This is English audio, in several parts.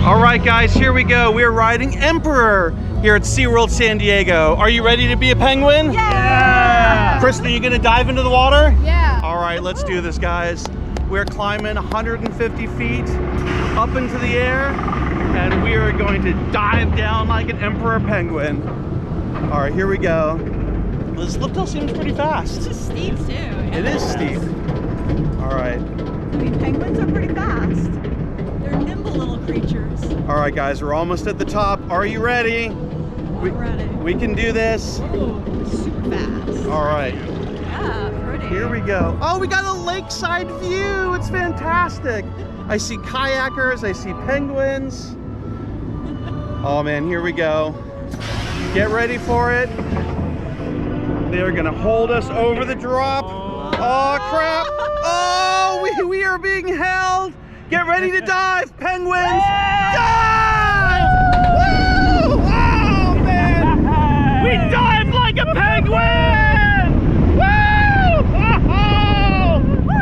All right, guys, here we go. We're riding Emperor here at SeaWorld San Diego. Are you ready to be a penguin? Yeah! Kristen, are you gonna dive into the water? Yeah. All right, let's do this, guys. We're climbing 150 feet up into the air, and we are going to dive down like an emperor penguin. All right, here we go. This lift hill seems pretty fast. It's steep too. It is steep. All right. I mean, penguins are pretty fast. They're nimble little creatures. All right, guys, we're almost at the top. Are you ready? We're ready. We can do this. Oh, super fast. All right. Yeah, pretty. Here we go. Oh, we got a lakeside view. It's fantastic. I see kayakers. I see penguins. Oh, man, here we go. Get ready for it. They're going to hold us over the drop. Oh, crap. Oh, we are being held. Get ready to dive, penguins. Dive! Woo! Oh, man. We dived like a penguin. Woo!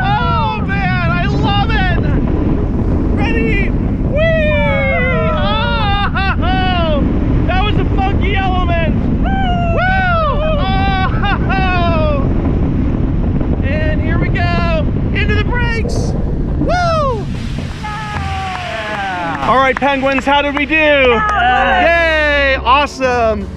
Oh, man, I love it. Ready? Whee! Oh, that was a funky element. Woo! Oh! And here we go. Into the brakes. Woo! All right, penguins, how did we do? Yay! Awesome.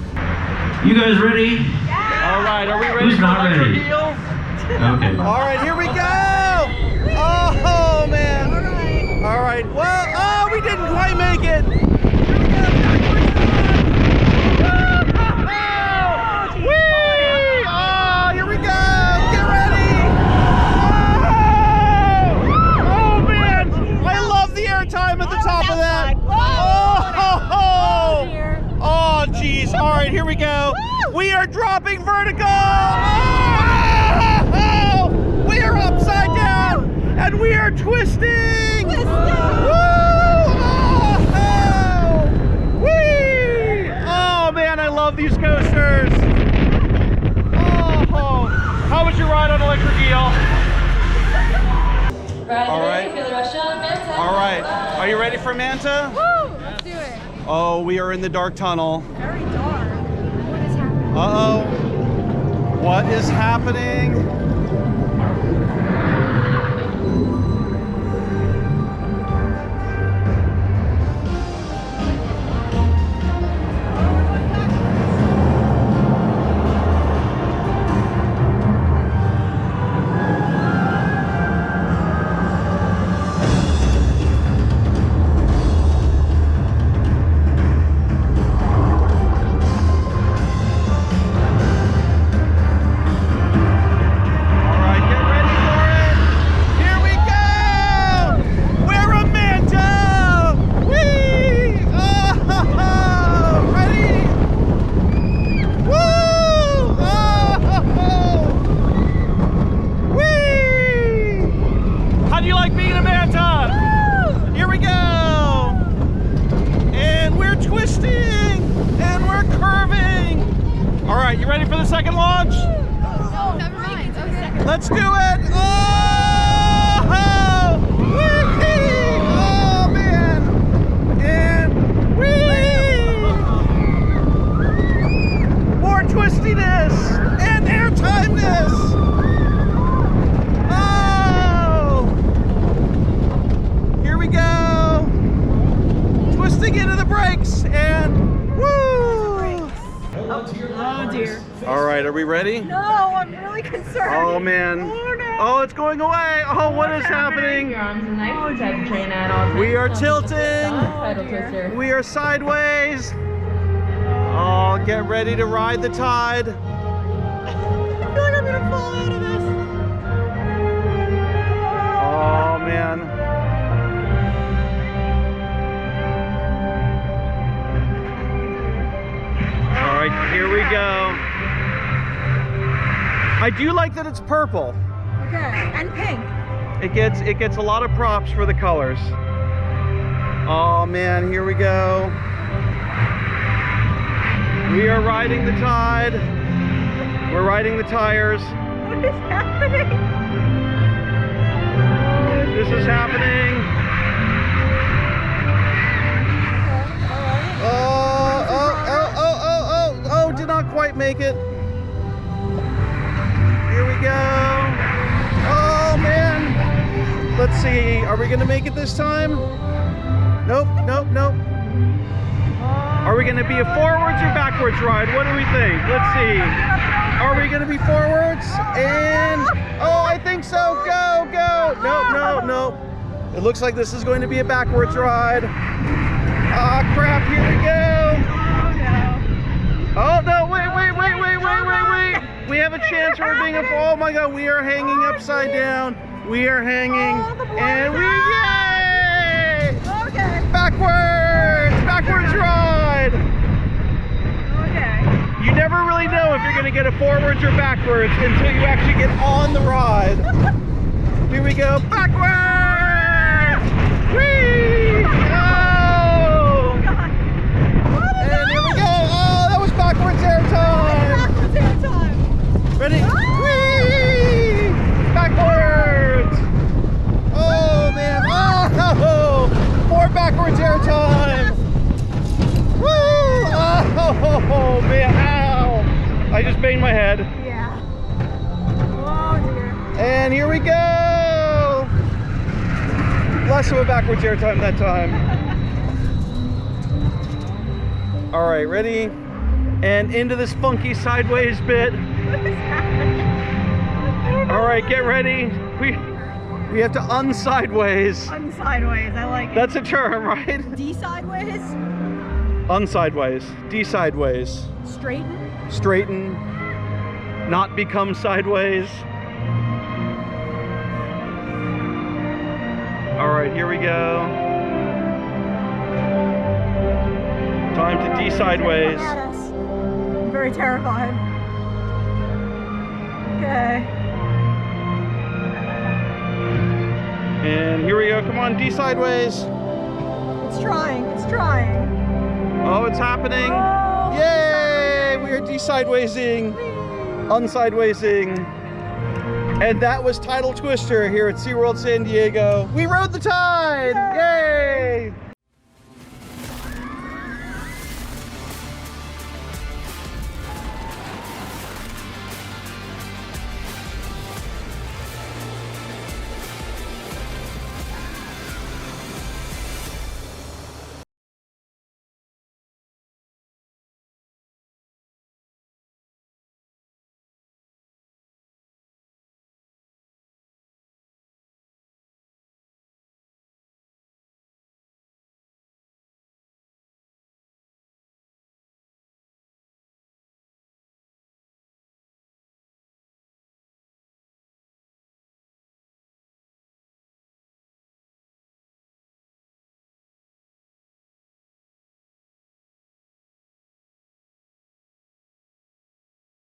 You guys ready? All right, are we ready? Who's not ready? Okay. All right, here we go. Oh, man. All right. Well, oh, we didn't quite make it. Whee! Oh, here we go. Get ready. Oh, man. I love the airtime at the top of that. Oh, geez. All right, here we go. We are dropping vertical. Oh, we are upside down, and we are twisting. Woo! Oh, whee! Oh, man, I love these coasters. Oh, how was your ride on electric eel? All right. All right. Are you ready for Manta? Woo! Let's do it. Oh, we are in the dark tunnel. Very dark. What is happening? Uh-oh. What is happening? You ready for the second launch? No, never mind. Okay. Let's do it! Oh! Whee! Oh, man! And whee! More twistiness and airtimeness! Oh! Here we go! Twisting into the brakes and woo! Oh dear. All right, are we ready? No, I'm really concerned. Oh, man. Oh, no. Oh, it's going away. Oh, what is happening? Your arms and legs inside the train at all times. We are tilting. Tidal Twister. We are sideways. Oh, get ready to ride the tide. I feel like I'm gonna fall out of this. Oh, man. All right, here we go. I do like that it's purple. Okay, and pink. It gets a lot of props for the colors. Oh, man, here we go. We are riding the tide. We're riding the tires. What is happening? This is happening. quite make it. Here we go. Oh man. Let's see. Are we gonna make it this time? Nope, nope, nope. Are we gonna be a forwards or backwards ride? What do we think? Let's see. Are we gonna be forwards? And, oh, I think so. Go, go. Nope, nope, nope. It looks like this is going to be a backwards ride. Ah, crap, here we go. Oh no, wait. We have a chance for being a, oh my God, we are hanging upside down. We are hanging, and we, yay! Okay. Backwards ride. Okay. You never really know if you're gonna get a forwards or backwards until you actually get on the ride. Here we go, backwards! Whee! Oh! God. What is And here we that? go. Oh, that was backwards air time. Backwards air time. Ready? Ah! Whee! Backwards! Oh man! Oh! More backwards air time! Woo! Oh man! Ow! I just banged my head. Yeah. Oh dear. And here we go! Less of a backwards air time that time. All right, ready? And into this funky sideways bit. What is happening? All right, get ready. We have to unsideways. Unsideways, I like it. That's a term, right? D sideways, Unsideways. D-sideways. straighten. Straighten. Not become sideways. All right, here we go. Time to D-sideways. At us. I'm very terrified. Okay. And here we go. Come on, D-sideways. It's trying. It's trying. Oh, it's happening. Oh, Yay! We are D-sidewaysing. Unsidewaysing. And that was Tidal Twister here at SeaWorld San Diego. We rode the tide! Yay!